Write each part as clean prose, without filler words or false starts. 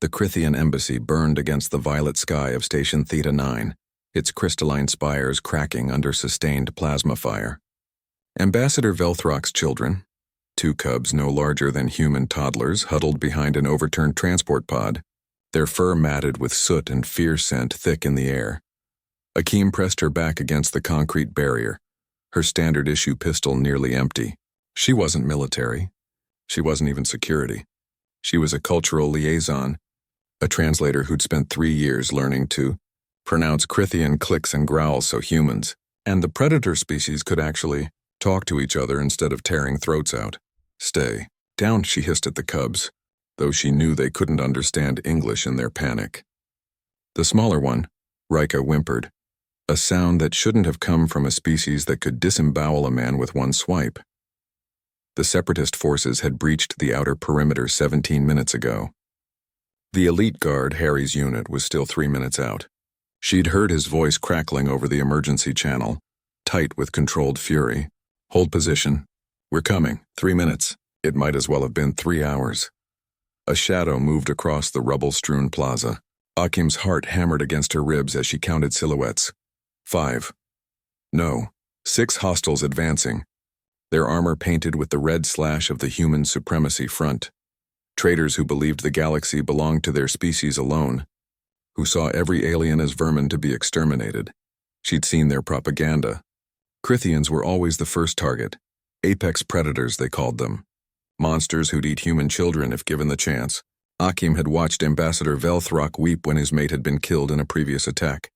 The Crithian embassy burned against the violet sky of Station Theta 9, its crystalline spires cracking under sustained plasma fire. Ambassador Velthrock's children, two cubs no larger than human toddlers, huddled behind an overturned transport pod, their fur matted with soot and fear scent thick in the air. Akeem pressed her back against the concrete barrier, her standard-issue pistol nearly empty. She wasn't military. She wasn't even security. She was a cultural liaison, a translator who'd spent 3 years learning to pronounce Crithian clicks and growls so humans and the predator species could actually talk to each other instead of tearing throats out. "Stay down," she hissed at the cubs, though she knew they couldn't understand English in their panic. The smaller one, Rika, whimpered, a sound that shouldn't have come from a species that could disembowel a man with one swipe. The separatist forces had breached the outer perimeter 17 minutes ago. The elite guard, Harry's unit, was still 3 minutes out. She'd heard his voice crackling over the emergency channel, tight with controlled fury. "Hold position. We're coming. 3 minutes. It might as well have been 3 hours. A shadow moved across the rubble-strewn plaza. Akeem's heart hammered against her ribs as she counted silhouettes. 5. No. 6 hostiles advancing, their armor painted with the red slash of the human supremacy front. Traitors who believed the galaxy belonged to their species alone, who saw every alien as vermin to be exterminated. She'd seen their propaganda. Crithians were always the first target. Apex predators, they called them. Monsters who'd eat human children if given the chance. Akeem had watched Ambassador Velthrock weep when his mate had been killed in a previous attack.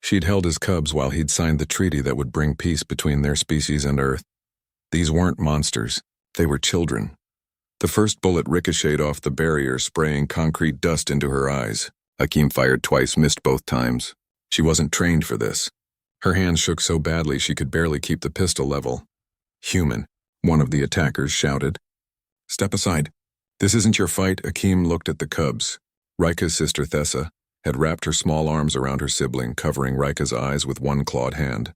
She'd held his cubs while he'd signed the treaty that would bring peace between their species and Earth. These weren't monsters. They were children. The first bullet ricocheted off the barrier, spraying concrete dust into her eyes. Akeem fired twice, missed both times. She wasn't trained for this. Her hands shook so badly she could barely keep the pistol level. "Human," one of the attackers shouted. "Step aside. This isn't your fight." Akeem looked at the cubs. Rika's sister Thessa had wrapped her small arms around her sibling, covering Rika's eyes with one clawed hand.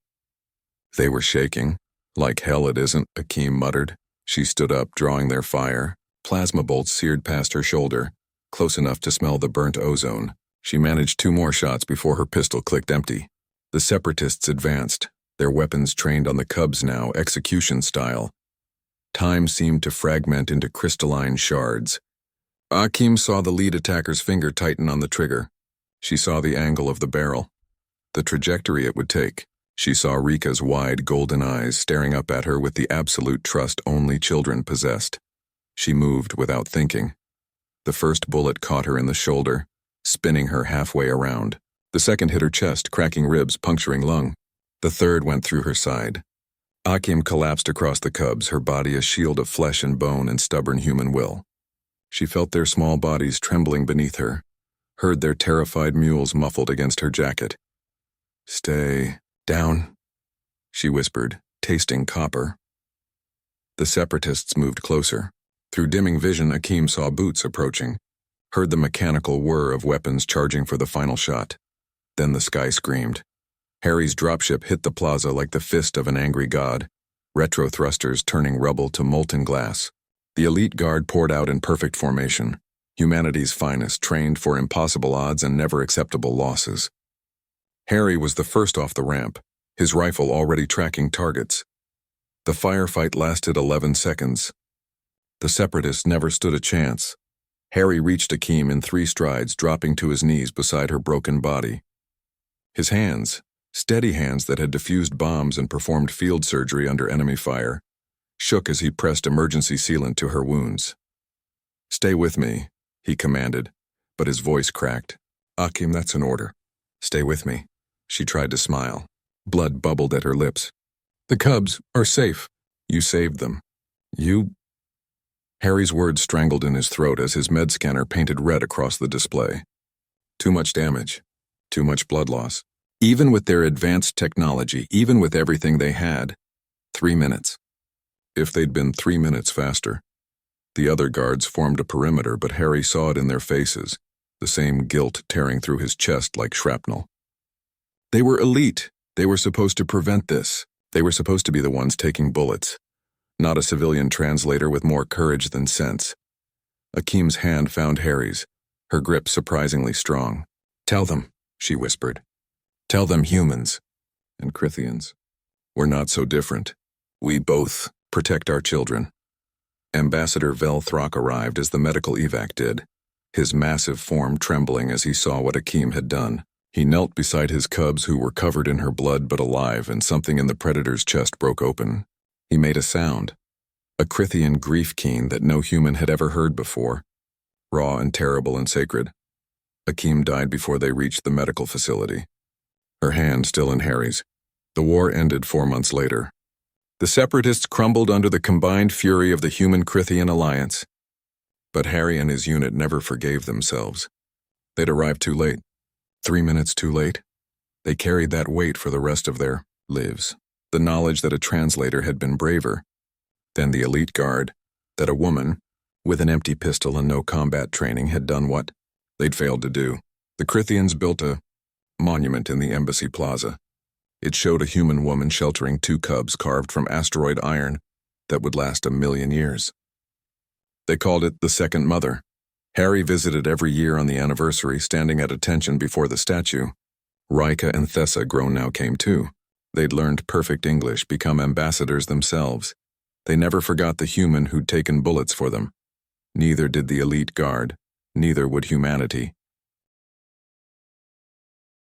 They were shaking. "Like hell it isn't," Akeem muttered. She stood up, drawing their fire. Plasma bolts seared past her shoulder, close enough to smell the burnt ozone. She managed 2 more shots before her pistol clicked empty. The separatists advanced, their weapons trained on the cubs now, execution style. Time seemed to fragment into crystalline shards. Akeem saw the lead attacker's finger tighten on the trigger. She saw the angle of the barrel, the trajectory it would take. She saw Rika's wide golden eyes staring up at her with the absolute trust only children possessed. She moved without thinking. The first bullet caught her in the shoulder, spinning her halfway around. The second hit her chest, cracking ribs, puncturing lung. The third went through her side. Akeem collapsed across the cubs, her body a shield of flesh and bone and stubborn human will. She felt their small bodies trembling beneath her, heard their terrified mules muffled against her jacket. "Stay down," she whispered, tasting copper. The separatists moved closer. Through dimming vision, Akeem saw boots approaching, heard the mechanical whir of weapons charging for the final shot. Then the sky screamed. Harry's dropship hit the plaza like the fist of an angry god, retro thrusters turning rubble to molten glass. The elite guard poured out in perfect formation, humanity's finest, trained for impossible odds and never acceptable losses. Harry was the first off the ramp, his rifle already tracking targets. The firefight lasted 11 seconds. The separatists never stood a chance. Harry reached Akeem in 3 strides, dropping to his knees beside her broken body. His hands, steady hands that had defused bombs and performed field surgery under enemy fire, shook as he pressed emergency sealant to her wounds. "Stay with me," he commanded, but his voice cracked. "Akeem, that's an order. Stay with me." She tried to smile. Blood bubbled at her lips. "The cubs are safe. You saved them. You—" Harry's words strangled in his throat as his med scanner painted red across the display. Too much damage. Too much blood loss. Even with their advanced technology, even with everything they had, 3 minutes. If they'd been 3 minutes faster. The other guards formed a perimeter, but Harry saw it in their faces, the same guilt tearing through his chest like shrapnel. They were elite. They were supposed to prevent this. They were supposed to be the ones taking bullets. Not a civilian translator with more courage than sense. Akeem's hand found Harry's, her grip surprisingly strong. "Tell them," she whispered. "Tell them humans and Crithians. We're not so different. We both protect our children." Ambassador Velthrock arrived as the medical evac did, his massive form trembling as he saw what Akeem had done. He knelt beside his cubs who were covered in her blood but alive, and something in the predator's chest broke open. He made a sound, a Crithian grief keen that no human had ever heard before, raw and terrible and sacred. Akeem died before they reached the medical facility, her hand still in Harry's. The war ended 4 months later. The Separatists crumbled under the combined fury of the human-Crithian alliance. But Harry and his unit never forgave themselves. They'd arrived too late. 3 minutes too late. They carried that weight for the rest of their lives. The knowledge that a translator had been braver than the elite guard, that a woman, with an empty pistol and no combat training, had done what they'd failed to do. The Crithians built a monument in the embassy plaza. It showed a human woman sheltering 2 cubs carved from asteroid iron that would last 1,000,000 years. They called it the Second Mother. Harry visited every year on the anniversary, standing at attention before the statue. Rika and Thessa, grown now, came too. They'd learned perfect English, become ambassadors themselves. They never forgot the human who'd taken bullets for them. Neither did the elite guard. Neither would humanity.